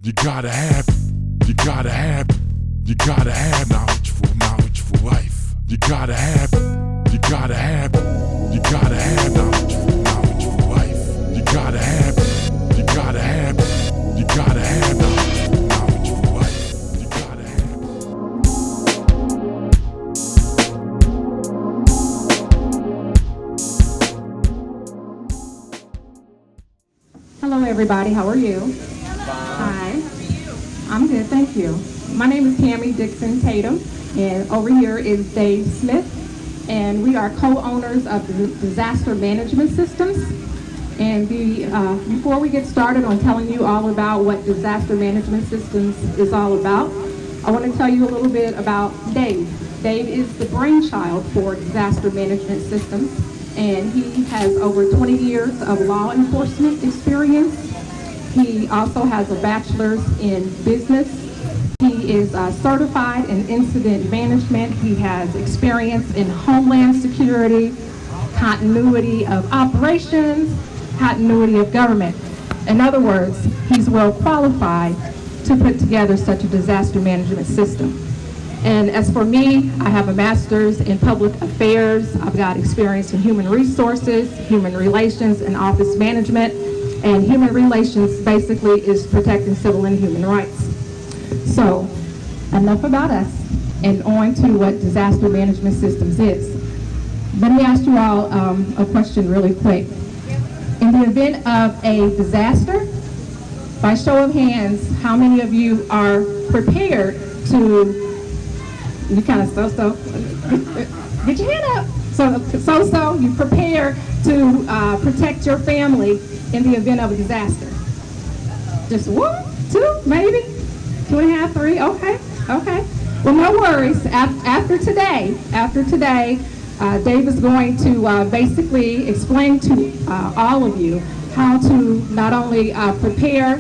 You gotta have knowledge for life. You gotta have knowledge for life. You gotta have knowledge for life. You gotta have Hello everybody, how are you? Hi. I'm good, thank you. My name is Tamie Dixon-Tatum, and over here is Dave Smith, and we are co-owners of the Disaster Management Systems. And before we get started on telling you all about what Disaster Management Systems is all about, I want to tell you a little bit about Dave. Dave is the brainchild for Disaster Management Systems, and he has over 20 years of law enforcement experience. He also has a bachelor's in business. He is certified in incident management. He has experience in homeland security, continuity of operations, continuity of government. In other words, he's well qualified to put together such a disaster management system. And as for me, I have a master's in public affairs. I've got experience in human resources, human relations, and office management. And human relations basically is protecting civil and human rights. So, enough about us, and on to what disaster management systems is. Let me ask you all a question really quick. In the event of a disaster, by show of hands, how many of you are prepared to, you kind of so, get your hand up. So, you prepare to protect your family in the event of a disaster. Just 1, 2, maybe 2.5, 3, okay. Well, no worries. After today, Dave is going to basically explain to all of you how to not only prepare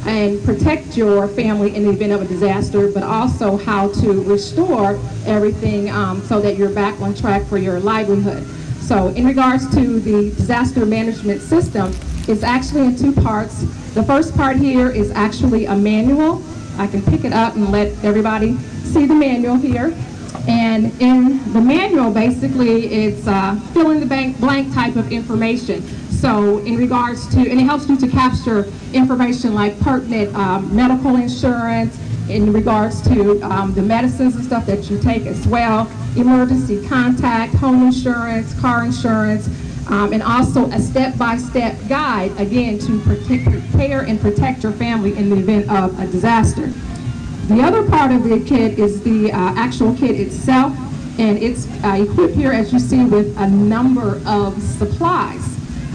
and protect your family in the event of a disaster, but also how to restore everything so that you're back on track for your livelihood. So in regards to the disaster management system, it's actually in 2 parts. The first part here is actually a manual. I can pick it up and let everybody see the manual here. And in the manual, basically, it's fill in the blank type of information. So in regards to, and it helps you to capture information like pertinent medical insurance, in regards to the medicines and stuff that you take as well, emergency contact, home insurance, car insurance, and also a step-by-step guide, again, to prepare and protect your family in the event of a disaster. The other part of the kit is the actual kit itself, and it's equipped here, as you see, with a number of supplies.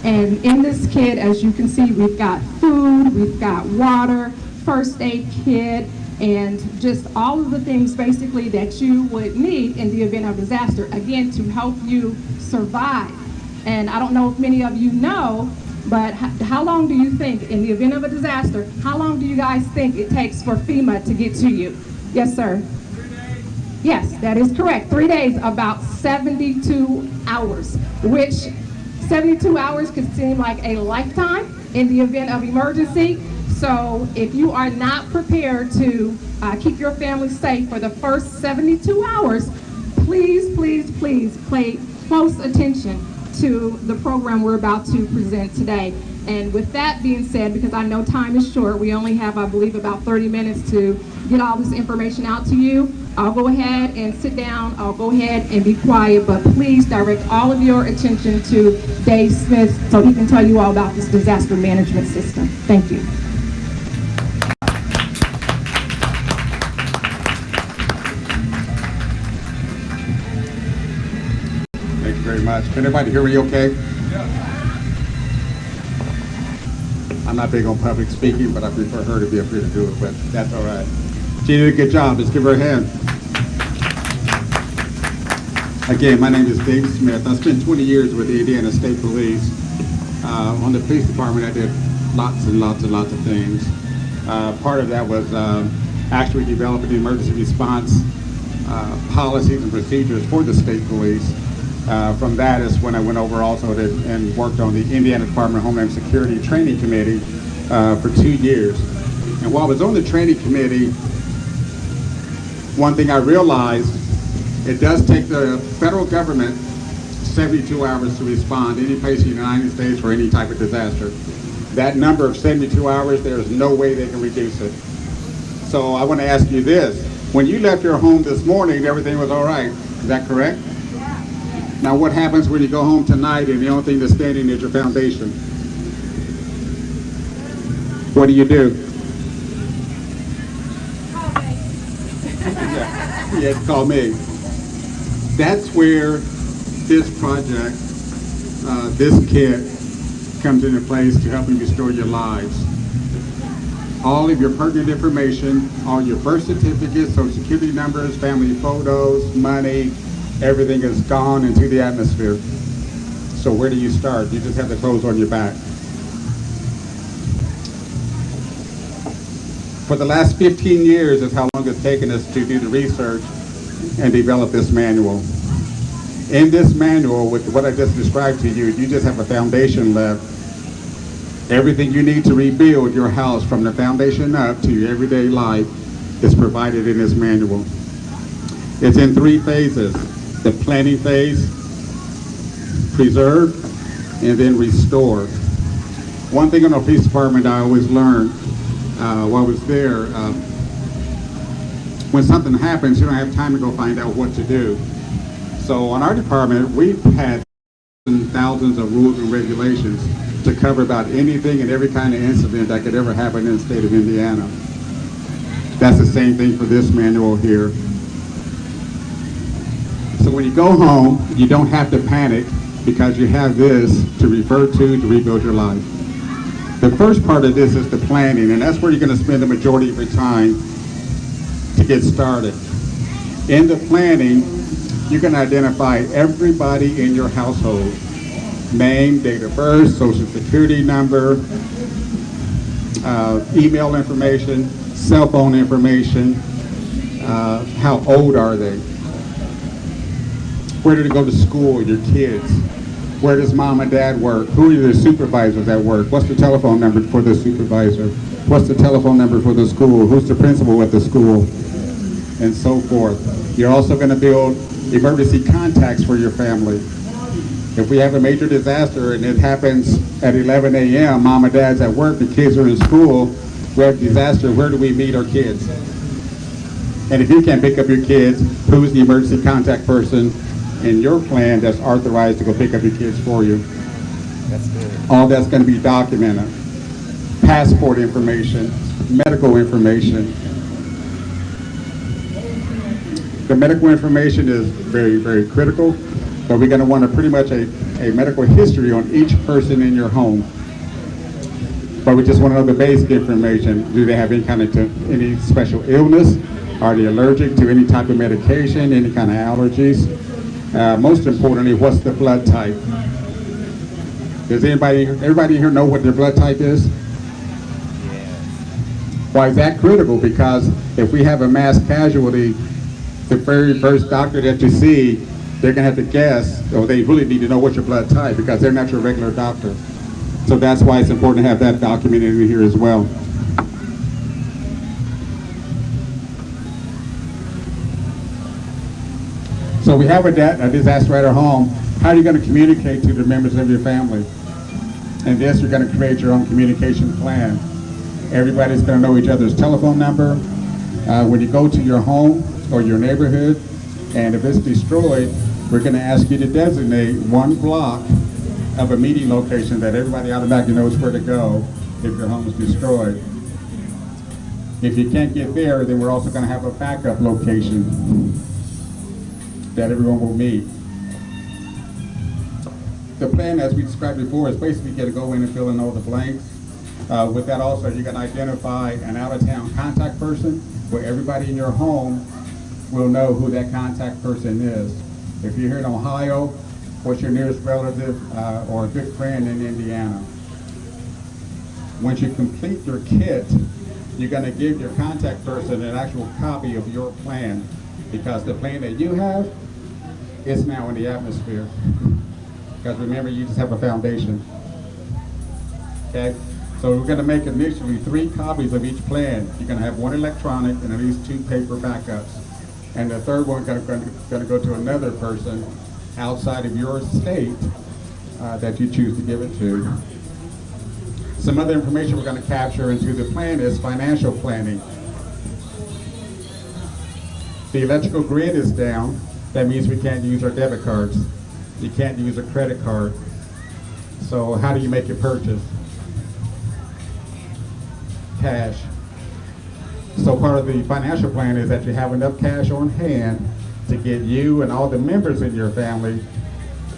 And in this kit, as you can see, we've got food, we've got water, first aid kit, and just all of the things basically that you would need in the event of disaster, again, to help you survive. And I don't know if many of you know, but how long do you think, in the event of a disaster, how long do you guys think it takes for FEMA to get to you? Yes, sir? 3 days. Yes, that is correct. 3 days, about 72 hours, which 72 hours could seem like a lifetime in the event of emergency. So if you are not prepared to keep your family safe for the first 72 hours, please pay close attention to the program we're about to present today. And with that being said, because I know time is short, we only have, I believe, about 30 minutes to get all this information out to you. I'll go ahead and sit down. I'll go ahead and be quiet, but please direct all of your attention to Dave Smith so he can tell you all about this disaster management system. Thank you. Thank you very much. Can everybody hear me okay? I'm not big on public speaking, but I prefer her to be up here to do it, but that's all right. She did a good job. Let's give her a hand. Again, my name is Dave Smith. I spent 20 years with the Indiana State Police. On the police department, I did lots of things. Part of that was actually developing the emergency response policies and procedures for the state police. From that is when I went over also and worked on the Indiana Department of Homeland Security Training Committee for 2 years. And while I was on the training committee, one thing I realized, it does take the federal government 72 hours to respond any place in the United States for any type of disaster. That number of 72 hours, there's no way they can reduce it. So I want to ask you this. When you left your home this morning, everything was all right. Is that correct? Yeah. Now what happens when you go home tonight and the only thing that's standing is your foundation? What do you do? Call me. Yeah, call me. That's where this project, this kit, comes into place to help you restore your lives. All of your pertinent information, all your birth certificates, social security numbers, family photos, money, everything is gone into the atmosphere. So where do you start? You just have the clothes on your back. For the last 15 years is how long it's taken us to do the research and develop this manual. In this manual, with what I just described to you, you just have a foundation left. Everything you need to rebuild your house from the foundation up to your everyday life is provided in this manual. It's in 3 phases: the planning phase, preserve, and then restore. One thing in the police department I always learned while I was there, when something happens, you don't have time to go find out what to do. So on our department, we've had thousands of rules and regulations to cover about anything and every kind of incident that could ever happen in the state of Indiana. That's the same thing for this manual here. So when you go home, you don't have to panic because you have this to refer to rebuild your life. The first part of this is the planning, and that's where you're going to spend the majority of your time to get started. In the planning, you can identify everybody in your household. Name, date of birth, social security number, email information, cell phone information, how old are they? Where do they go to school, your kids? Where does mom and dad work? Who are their supervisors at work? What's the telephone number for the supervisor? What's the telephone number for the school? Who's the principal at the school? And so forth. You're also going to build emergency contacts for your family. If we have a major disaster and it happens at 11 a.m., mom and dad's at work, the kids are in school, we have a disaster, where do we meet our kids? And if you can't pick up your kids, who's the emergency contact person in your plan that's authorized to go pick up your kids for you? That's good. All that's going to be documented. Passport information, medical information. The medical information is very, very critical, but we're going to want pretty much a medical history on each person in your home. But we just want to know the basic information. Do they have any kind of any special illness? Are they allergic to any type of medication, any kind of allergies? Most importantly, what's the blood type? Does everybody here know what their blood type is? Why is that critical? Because if we have a mass casualty, the very first doctor that you see, they're going to have to guess, or they really need to know what's your blood type because they're not your regular doctor. So that's why it's important to have that documented in here as well. So we have a disaster at our home. How are you going to communicate to the members of your family? And this, you're going to create your own communication plan. Everybody's going to know each other's telephone number. When you go to your home or your neighborhood, and if it's destroyed, we're going to ask you to designate one block of a meeting location that everybody automatically knows where to go if your home is destroyed. If you can't get there, then we're also going to have a backup location that everyone will meet. The plan, as we described before, is basically going to go in and fill in all the blanks. With that also, you're going to identify an out-of-town contact person where everybody in your home will know who that contact person is. If you're here in Ohio, what's your nearest relative or a good friend in Indiana? Once you complete your kit, you're going to give your contact person an actual copy of your plan, because the plan that you have is now in the atmosphere. Because remember, you just have a foundation. Okay? So we're going to make initially 3 copies of each plan. You're going to have 1 electronic and at least 2 paper backups. And the third one is going to go to another person outside of your state that you choose to give it to. Some other information we're going to capture into the plan is financial planning. The electrical grid is down. That means we can't use our debit cards. You can't use a credit card. So how do you make your purchase? Cash. So part of the financial plan is that you have enough cash on hand to get you and all the members in your family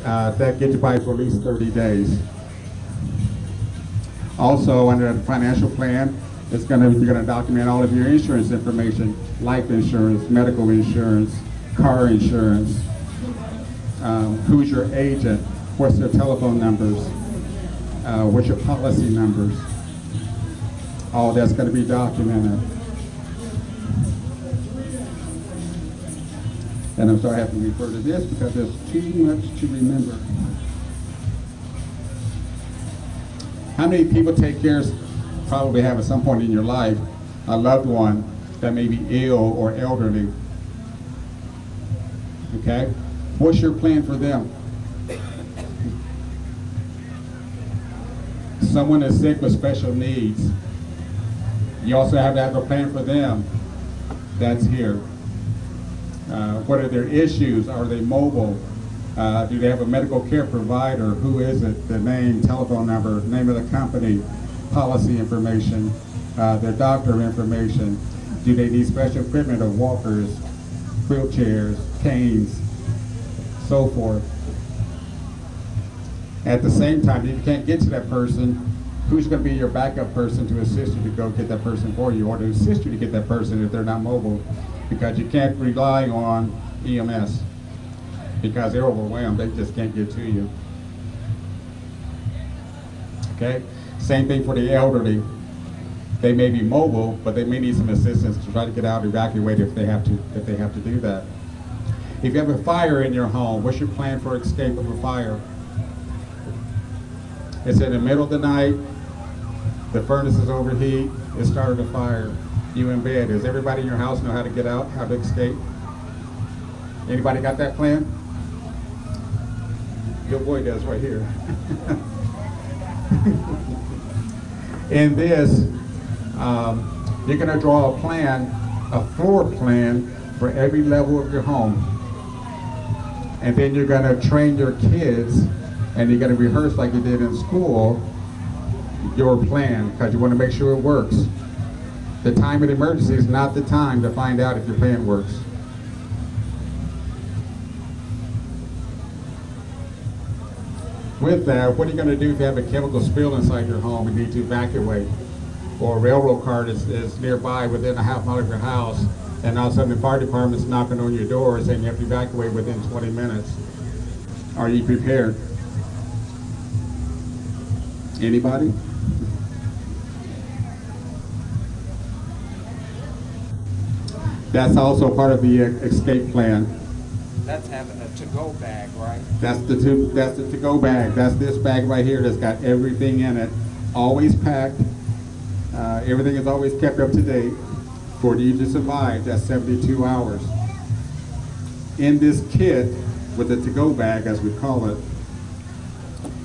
that get you by for at least 30 days. Also, under the financial plan, you're going to document all of your insurance information: life insurance, medical insurance, car insurance, who's your agent, what's their telephone numbers, what's your policy numbers. All that's going to be documented. And I'm sorry I have to refer to this because there's too much to remember. How many people take care of, probably have at some point in your life, a loved one that may be ill or elderly? Okay? What's your plan for them? Someone is sick with special needs. You also have to have a plan for them. That's here. What are their issues? Are they mobile? Do they have a medical care provider? Who is it? The name, telephone number, name of the company, policy information, their doctor information. Do they need special equipment of walkers, wheelchairs, canes, so forth? At the same time, if you can't get to that person, who's going to be your backup person to assist you to go get that person for you, or to assist you to get that person if they're not mobile? Because you can't rely on EMS because they're overwhelmed. They just can't get to you. Okay? Same thing for the elderly. They may be mobile, but they may need some assistance to try to get out and evacuate if they have to do that. If you have a fire in your home, what's your plan for escape of a fire? It's in the middle of the night, the furnace is overheat, it started a fire. You in bed. Does everybody in your house know how to get out, how to escape? Anybody got that plan? Your boy does right here. In this, you're going to draw a plan, a floor plan for every level of your home. And then you're going to train your kids, and you're going to rehearse like you did in school, your plan, because you want to make sure it works. The time of emergency is not the time to find out if your plan works. With that, what are you going to do if you have a chemical spill inside your home and need to evacuate? Or a railroad car is nearby within a half mile of your house, and all of a sudden the fire department's knocking on your door saying you have to evacuate within 20 minutes. Are you prepared? Anybody? That's also part of the escape plan. That's having a to-go bag, right? That's the to-go bag. That's this bag right here that's got everything in it, always packed. Everything is always kept up to date for you to survive that 72 hours. In this kit, with the to-go bag, as we call it,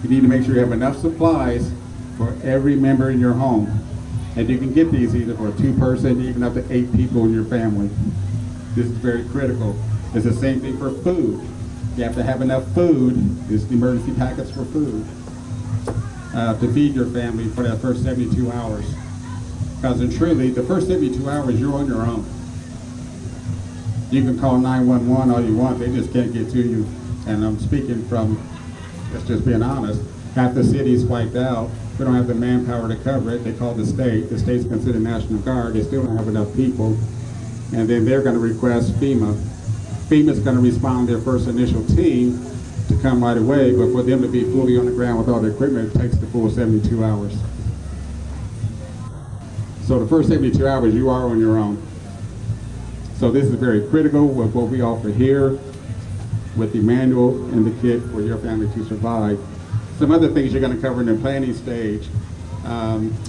you need to make sure you have enough supplies for every member in your home. And you can get these either for a 2-person, even up to 8 people in your family. This is very critical. It's the same thing for food. You have to have enough food, it's the emergency packets for food, to feed your family for that first 72 hours. Because truly, the first 72 hours, you're on your own. You can call 911 all you want, they just can't get to you. And I'm speaking from, let's just being honest, half the city's wiped out. We don't have the manpower to cover it. They call the state. The state's considered National Guard. They still don't have enough people. And then they're going to request FEMA. FEMA's going to respond to their first initial team to come right away, but for them to be fully on the ground with all the equipment, it takes the full 72 hours. So the first 72 hours, you are on your own. So this is very critical with what we offer here, with the manual and the kit for your family to survive. Some other things you're going to cover in the planning stage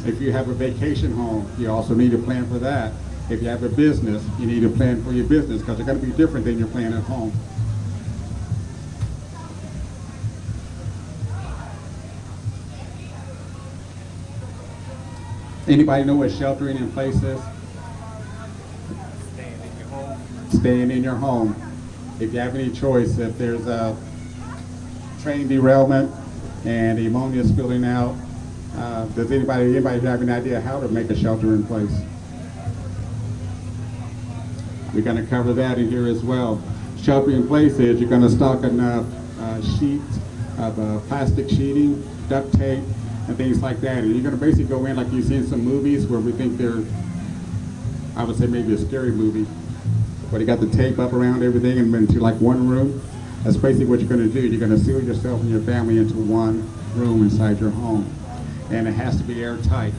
If you have a vacation home, you also need to plan for that. If you have a business, you need to plan for your business because they're going to be different than your plan at home. Anybody know what sheltering in place is? Staying in your home. Staying in your home. If you have any choice, if there's a train derailment and the ammonia is spilling out, does anybody have any idea how to make a shelter in place? We're going to cover that in here as well. Shelter in place is you're going to stock enough sheets of plastic sheeting, duct tape, and things like that. And you're going to basically go in like you see in some movies where we think they're, I would say maybe a scary movie, where they got the tape up around everything and into like one room. That's basically what you're going to do. You're going to seal yourself and your family into one room inside your home. And it has to be airtight.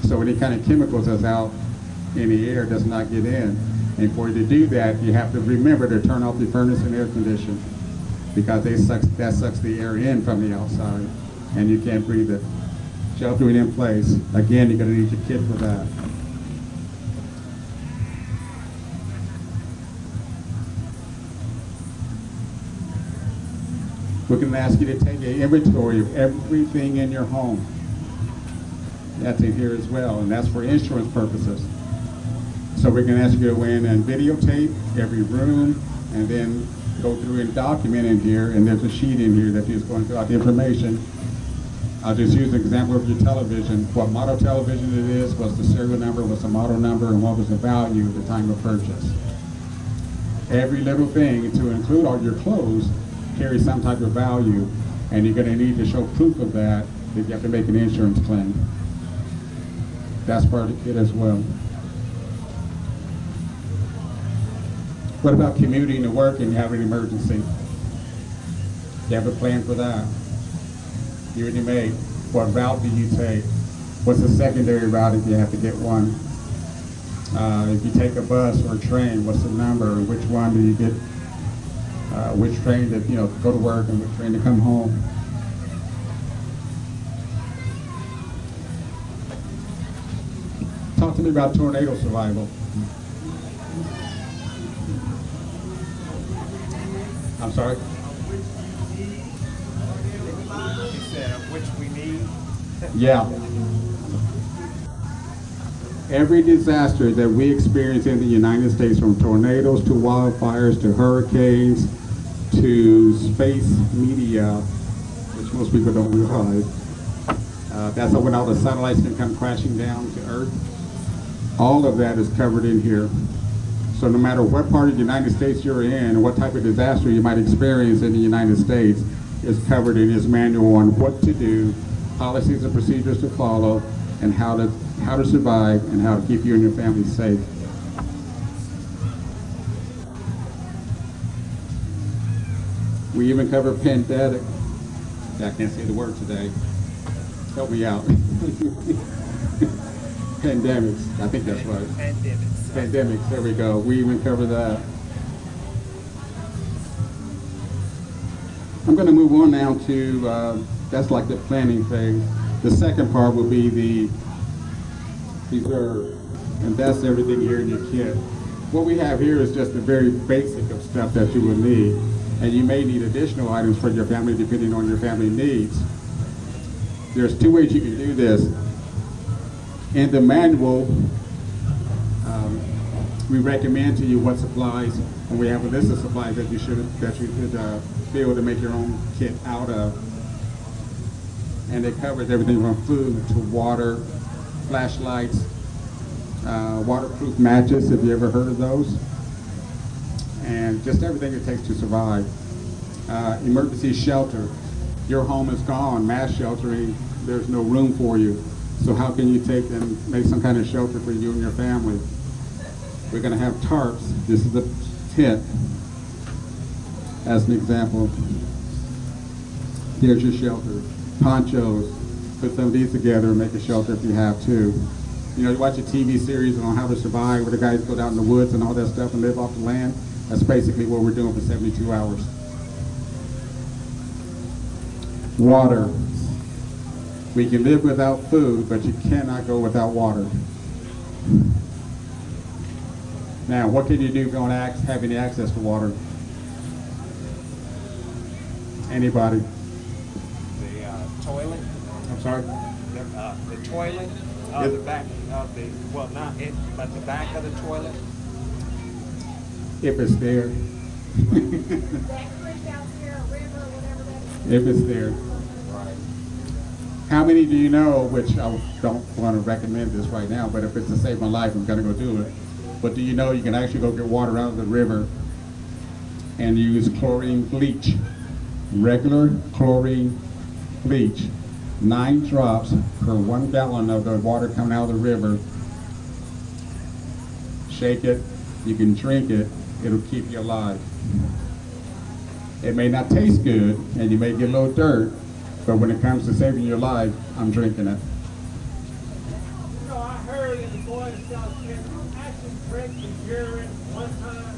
So any kind of chemicals that's out in the air does not get in. And for you to do that, you have to remember to turn off the furnace and air conditioner because that sucks the air in from the outside and you can't breathe it. Sheltering in place. Again, you're going to need your kit for that. We're going to ask you to take an inventory of everything in your home. That's in here as well, and that's for insurance purposes. So we're going to ask you to go in and videotape every room, and then go through and document in here, and there's a sheet in here that is going to fill out the information. I'll just use an example of your television. What model television it is, what's the serial number, what's the model number, and what was the value at the time of purchase. Every little thing, to include all your clothes, carries some type of value, and you're going to need to show proof of that if you have to make an insurance claim. That's part of it as well. What about commuting to work and you have an emergency? You have a plan for that? You already made. What route do you take? What's the secondary route if you have to get one? If you take a bus or a train, what's the number? Which one do you get? Which train to go to work and which train to come home? Talk to me about tornado survival. I'm sorry? He said, which we need. Yeah. Every disaster that we experience in the United States, from tornadoes to wildfires to hurricanes to space media, which most people don't realize, that's when all the satellites can come crashing down to Earth. All of that is covered in here. So no matter what part of the United States you're in, and what type of disaster you might experience in the United States, is covered in his manual on what to do, policies and procedures to follow, and how to survive and how to keep you and your family safe. We even cover pandemic. I can't say the word today. Help me out. Pandemics. I think that's right. Pandemics. There we go. We even cover that. I'm going to move on now to, that's like the planning phase. The second part will be the reserve, and that's everything here in your kit. What we have here is just the very basic of stuff that you will need, and you may need additional items for your family depending on your family needs. There's two ways you can do this. In the manual, we recommend to you what supplies, and we have a list of supplies that you should be able to make your own kit out of. And it covers everything from food to water, flashlights, waterproof matches, if you ever heard of those, and just everything it takes to survive. Emergency shelter. Your home is gone, mass sheltering, there's no room for you. So how can you take and make some kind of shelter for you and your family? We're going to have tarps. This is the tent, as an example. Here's your shelter. Ponchos. Put some of these together and make a shelter if you have to. You know, you watch a TV series on how to survive, where the guys go out in the woods and all that stuff and live off the land. That's basically what we're doing for 72 hours. Water. We can live without food, but you cannot go without water. Now, what can you do if you don't have any access to water? Anybody? The toilet, I'm sorry? the toilet, Yep. the back of the, well, not it, but the back of the toilet. If it's there. That creek out there, a river, whatever that is. If it's there. Right. How many do you know, which I don't want to recommend this right now, but if it's to save my life, I'm going to go do it. But do you know you can actually go get water out of the river and use chlorine bleach, regular chlorine bleach, 9 drops per 1 gallon of the water coming out of the river. Shake it, you can drink it, it'll keep you alive. It may not taste good and you may get a little dirt, but when it comes to saving your life, I'm drinking it. You know, I heard in the Boy Scouts camp, you actually drink the urine one time.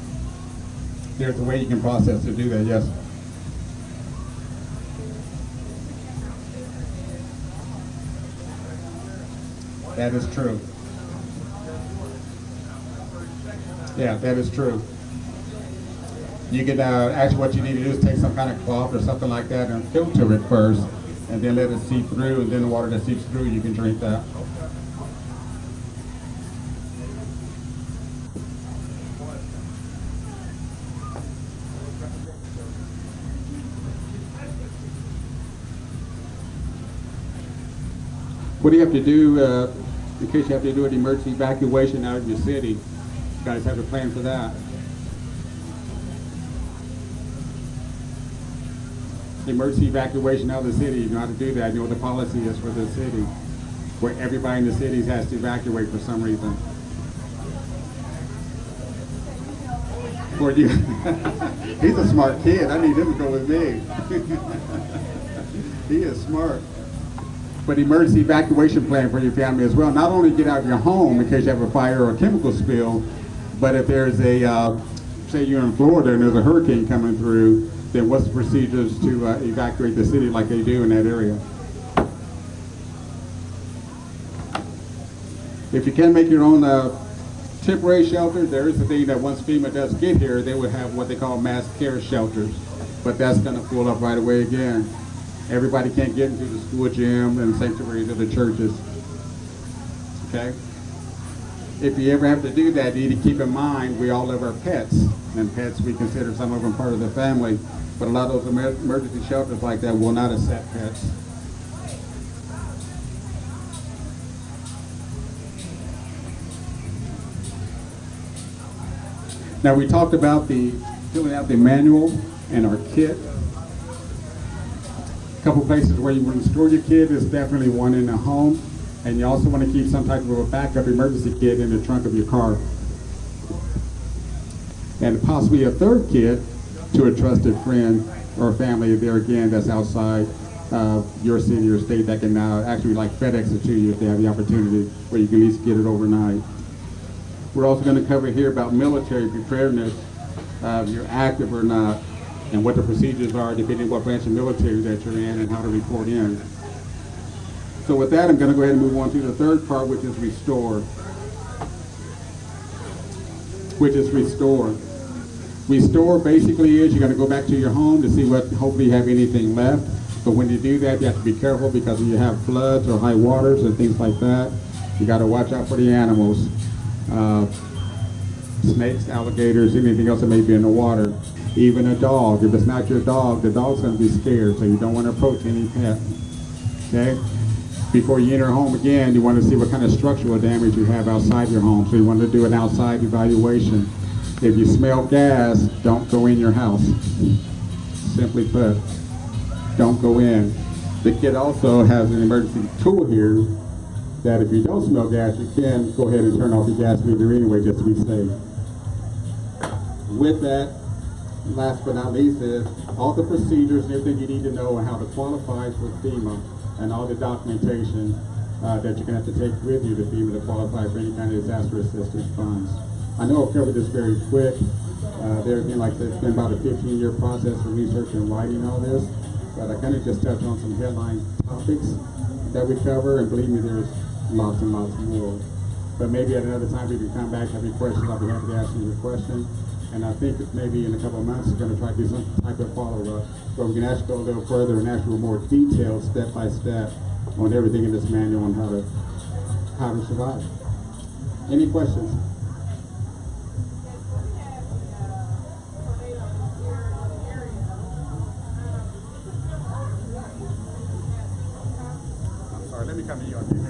There's a way you can process to do that, yes. That is true. Yeah, that is true. You can, actually what you need to do is take some kind of cloth or something like that and filter it first, and then let it seep through, and then the water that seeps through, you can drink that. What do you have to do in case you have to do an emergency evacuation out of your city? You guys have a plan for that? Emergency evacuation out of the city, you know how to do that. You know what the policy is for the city, where everybody in the cities has to evacuate for some reason. For you. He's a smart kid. I need him to go with me. He is smart. But emergency evacuation plan for your family as well. Not only get out of your home in case you have a fire or a chemical spill, but if there's a, say you're in Florida and there's a hurricane coming through, then what's the procedures to evacuate the city like they do in that area? If you can make your own temporary shelter, there is a thing that once FEMA does get here, they would have what they call mass care shelters, but that's going to fill up right away again. Everybody can't get into the school gym and sanctuaries of the churches. Okay? If you ever have to do that, you need to keep in mind we all love our pets, and pets we consider some of them part of the family, but a lot of those emergency shelters like that will not accept pets. Now we talked about filling out the manual and our kit. A couple places where you want to store your kit is definitely one in the home, and you also want to keep some type of a backup emergency kit in the trunk of your car. And possibly a third kit to a trusted friend or family there again that's outside your city or state that can actually like FedEx it to you if they have the opportunity, where you can at least get it overnight. We're also going to cover here about military preparedness, if you're active or not, and what the procedures are depending on what branch of military that you're in and how to report in. So with that, I'm going to go ahead and move on to the third part, which is restore. Restore basically is you're going to go back to your home to see what, hopefully you have anything left. But when you do that, you have to be careful because when you have floods or high waters and things like that, you got to watch out for the animals. Snakes, alligators, anything else that may be in the water. Even a dog. If it's not your dog, the dog's going to be scared, so you don't want to approach any pet. Okay? Before you enter home again, you want to see what kind of structural damage you have outside your home. So you want to do an outside evaluation. If you smell gas, don't go in your house. Simply put, don't go in. The kit also has an emergency tool here that if you don't smell gas, you can go ahead and turn off your gas meter anyway just to be safe. With that, last but not least is all the procedures and everything you need to know on how to qualify for FEMA and all the documentation that you're going to have to take with you to FEMA to qualify for any kind of disaster assistance funds. I know I've covered this very quick. There's been it's been about a 15-year process for research and writing all this, but I kind of just touched on some headline topics. that we cover, and believe me, there's lots and lots more. But maybe at another time we can come back, have any questions, I'll be happy to answer your question. And I think that maybe in a couple of months we're going to try to do some type of follow-up where we can actually go a little further and actually more detailed step by step on everything in this manual on how to survive. Any questions? I'm sorry, let me come to you on here.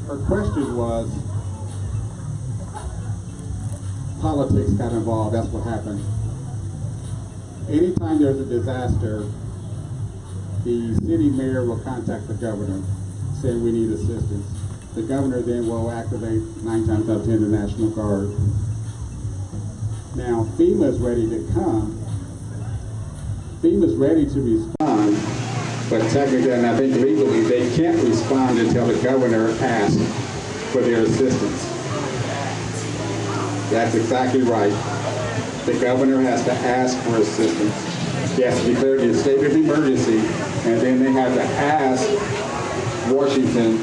Her question was, politics got involved, that's what happened. Anytime there's a disaster, the city mayor will contact the governor, saying we need assistance. The governor then will activate 9 times out of 10 the National Guard. Now, FEMA's ready to come. FEMA's ready to respond, but technically, and I think legally, they can't respond until the governor asks for their assistance. That's exactly right. The governor has to ask for assistance. He has to declare the state of emergency, and then they have to ask Washington.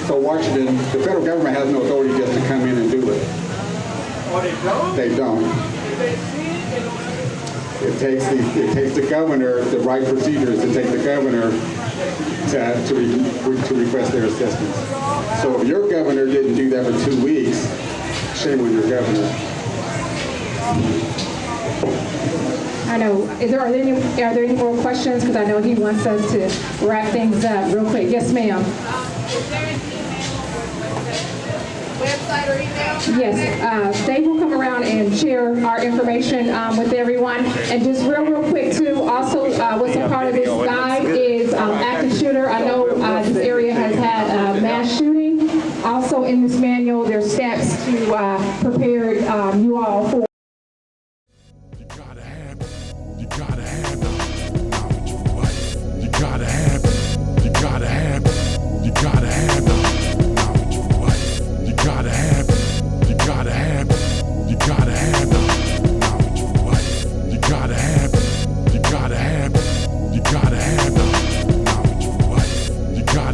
So Washington, the federal government has no authority just to come in and do it. Or they don't? They don't. If they see it, they don't. It takes the governor, the right procedures to take the governor to request their assistance. So if your governor didn't do that for 2 weeks, shame on your governor. I know. Are there any more questions? Because I know he wants us to wrap things up real quick. Yes, ma'am. Is there an website or email? Yes, they will come around and share our information with everyone. And just real quick too, also what's a part of this guide is active shooter. I know this area has had mass shooting. Also in this manual, there's steps to prepare you all for. You gotta have knowledge for life. You gotta have knowledge for life. You gotta have knowledge for life. You gotta have knowledge for life. You gotta have knowledge for life. You gotta have knowledge for life. You gotta have knowledge for life. You gotta have knowledge for life. You gotta have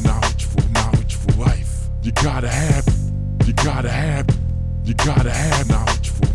knowledge for life. You gotta have knowledge for